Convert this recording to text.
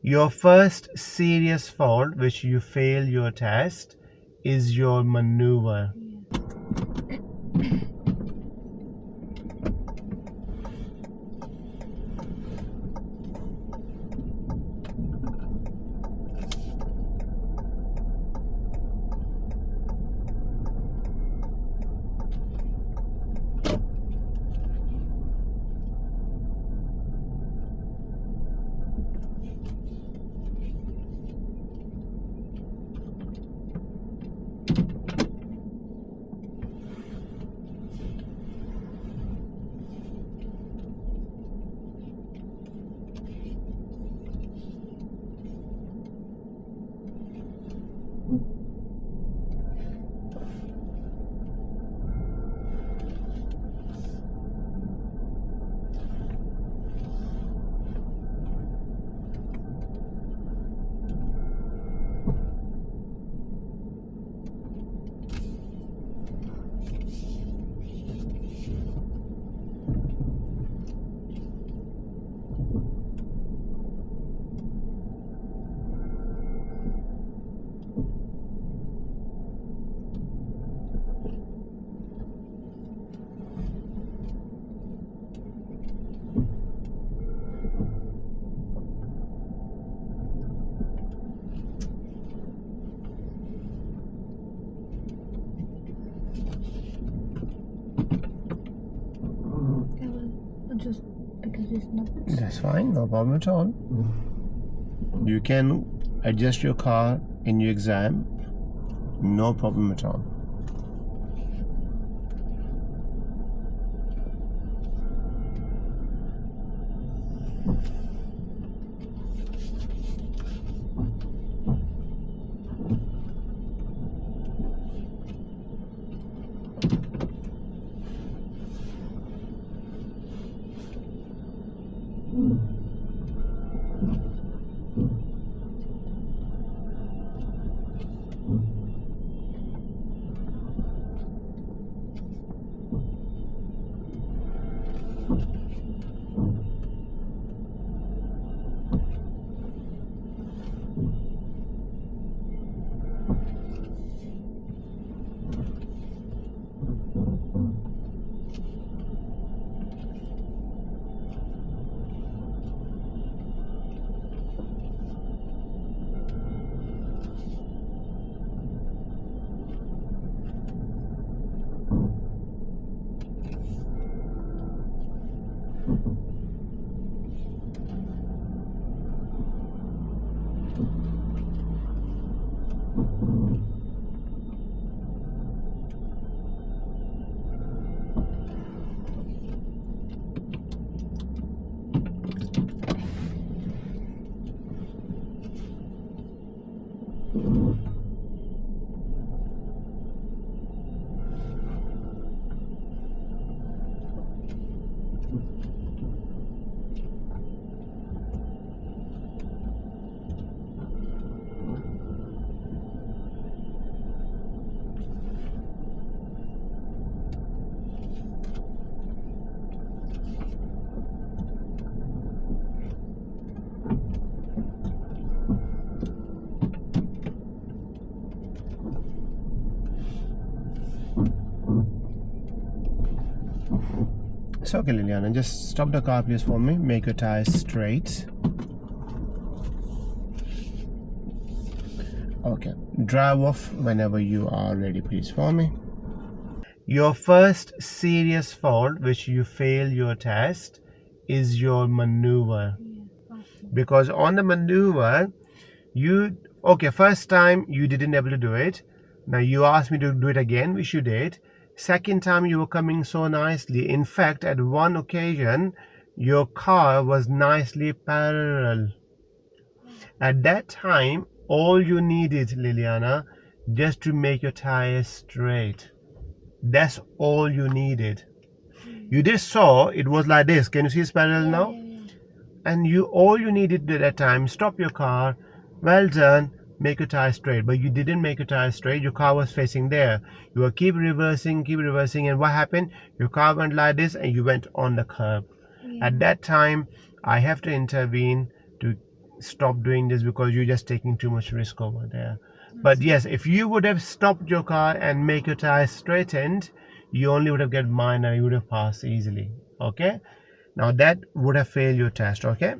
Your first serious fault which you fail your test is your maneuver. Just because it's not. That's fine, no problem at all. You can adjust your car in your exam, no problem at all. It's okay, Liliana. Just stop the car, please, for me. Make your tires straight. Okay. Drive off whenever you are ready, please, for me. Your first serious fault which you fail your test is your maneuver. Because on the maneuver, first time you didn't able to do it. Now you asked me to do it again, which you did. Second time you were coming so nicely. In fact, at one occasion, your car was nicely parallel. At that time, all you needed, Liliana, just to make your tires straight. That's all you needed. You just saw it was like this. Can you see it's parallel now? And all you needed at that time, stop your car, well done, make your tire straight. But you didn't make your tire straight, your car was facing there. You were keep reversing, and what happened? Your car went like this and you went on the curb. At that time, I have to intervene to stop doing this because you're just taking too much risk over there. But yes, if you would have stopped your car and make your tires straightened, you only would have get mine and you would have passed easily. Okay, now that would have failed your test. Okay,